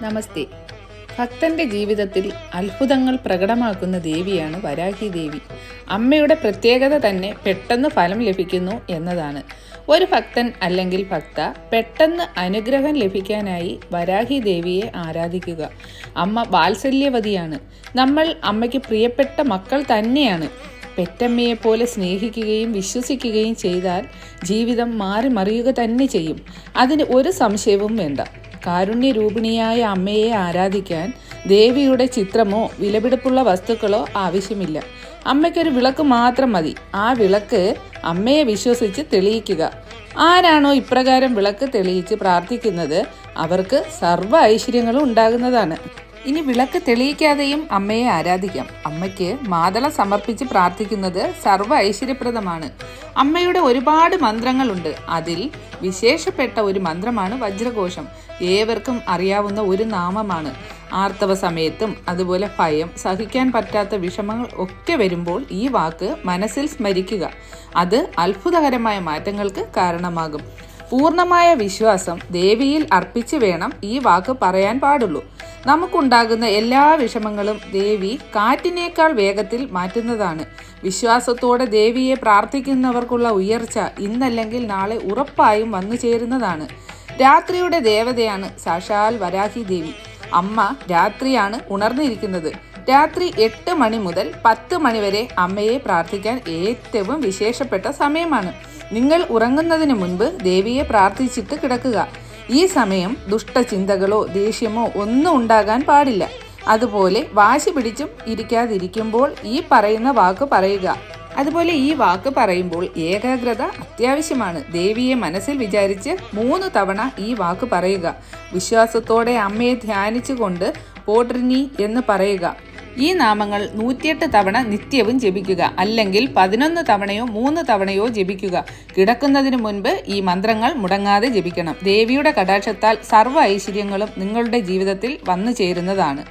നമസ്തേ. ഭക്തന്റെ ജീവിതത്തിൽ അത്ഭുതങ്ങൾ പ്രകടമാക്കുന്ന ദേവിയാണ് വരാഹി ദേവി. അമ്മയുടെ പ്രത്യേകത തന്നെ പെട്ടെന്ന് ഫലം ലഭിക്കുന്നു എന്നതാണ്. ഒരു ഭക്തൻ അല്ലെങ്കിൽ ഭക്ത പെട്ടെന്ന് അനുഗ്രഹം ലഭിക്കാനായി വരാഹി ദേവിയെ ആരാധിക്കുക. അമ്മ വാത്സല്യവതിയാണ്. നമ്മൾ അമ്മയ്ക്ക് പ്രിയപ്പെട്ട മക്കൾ തന്നെയാണ്. പെറ്റമ്മയെപ്പോലെ സ്നേഹിക്കുകയും വിശ്വസിക്കുകയും ചെയ്താൽ ജീവിതം മാറി മറിയുക തന്നെ ചെയ്യും. അതിന് ഒരു സംശയവും വേണ്ട. കാരുണ്യരൂപിണിയായ അമ്മയെ ആരാധിക്കാൻ ദേവിയുടെ ചിത്രമോ വിലപിടിപ്പുള്ള വസ്തുക്കളോ ആവശ്യമില്ല. അമ്മയ്ക്കൊരു വിളക്ക് മാത്രം മതി. ആ വിളക്ക് അമ്മയെ വിശ്വസിച്ച് തെളിയിക്കുക. ആരാണോ ഇപ്രകാരം വിളക്ക് തെളിയിച്ച് പ്രാർത്ഥിക്കുന്നത് അവർക്ക് സർവ്വ ഐശ്വര്യങ്ങളും ഉണ്ടാകുന്നതാണ്. ഇനി വിളക്ക് തെളിയിക്കാതെയും അമ്മയെ ആരാധിക്കാം. അമ്മയ്ക്ക് മാതള സമർപ്പിച്ച് പ്രാർത്ഥിക്കുന്നത് സർവ്വ ഐശ്വര്യപ്രദമാണ്. അമ്മയുടെ ഒരുപാട് മന്ത്രങ്ങളുണ്ട്. അതിൽ വിശേഷപ്പെട്ട ഒരു മന്ത്രമാണ് വജ്രഘോഷം. ഏവർക്കും അറിയാവുന്ന ഒരു നാമമാണ്. ആർത്തവ സമയത്തും അതുപോലെ ഭയം, സഹിക്കാൻ പറ്റാത്ത വിഷമങ്ങൾ ഒക്കെ വരുമ്പോൾ ഈ വാക്ക് മനസ്സിൽ സ്മരിക്കുക. അത് അത്ഭുതകരമായ മാറ്റങ്ങൾക്ക് കാരണമാകും. പൂർണ്ണമായ വിശ്വാസം ദേവിയിൽ അർപ്പിച്ച് വേണം ഈ വാക്ക് പറയാൻ പാടുള്ളൂ. നമുക്കുണ്ടാകുന്ന എല്ലാ വിഷമങ്ങളും ദേവി കാറ്റിനേക്കാൾ വേഗത്തിൽ മാറ്റുന്നതാണ്. വിശ്വാസത്തോടെ ദേവിയെ പ്രാർത്ഥിക്കുന്നവർക്കുള്ള ഉയർച്ച ഇന്നല്ലെങ്കിൽ നാളെ ഉറപ്പായും വന്നു ചേരുന്നതാണ്. രാത്രിയുടെ ദേവതയാണ് സാക്ഷാൽ വരാഹി ദേവി. അമ്മ രാത്രിയാണ് ഉണർന്നിരിക്കുന്നത്. രാത്രി 8 മണി മുതൽ 10 മണി വരെ അമ്മയെ പ്രാർത്ഥിക്കാൻ ഏറ്റവും വിശേഷപ്പെട്ട സമയമാണ്. നിങ്ങൾ ഉറങ്ങുന്നതിന് മുൻപ് ദേവിയെ പ്രാർത്ഥിച്ചിട്ട് കിടക്കുക. ഈ സമയം ദുഷ്ടചിന്തകളോ ദേഷ്യമോ ഒന്നും ഉണ്ടാകാൻ പാടില്ല. അതുപോലെ വാശി പിടിച്ചും ഇരിക്കാതിരിക്കുമ്പോൾ ഈ പറയുന്ന വാക്ക് പറയുക. അതുപോലെ ഈ വാക്ക് പറയുമ്പോൾ ഏകാഗ്രത അത്യാവശ്യമാണ്. ദേവിയെ മനസ്സിൽ വിചാരിച്ച് 3 തവണ ഈ വാക്ക് പറയുക. വിശ്വാസത്തോടെ അമ്മയെ ധ്യാനിച്ചുകൊണ്ട് പോട്രിനി എന്ന് പറയുക. ഈ നാമങ്ങൾ 108 തവണ നിത്യവും ജപിക്കുക. അല്ലെങ്കിൽ 11 തവണയോ 3 തവണയോ ജപിക്കുക. കിടക്കുന്നതിന് മുൻപ് ഈ മന്ത്രങ്ങൾ മുടങ്ങാതെ ജപിക്കണം. ദേവിയുടെ കടാക്ഷത്താൽ സർവ്വ ഐശ്വര്യങ്ങളും നിങ്ങളുടെ ജീവിതത്തിൽ വന്നു ചേരുന്നതാണ്.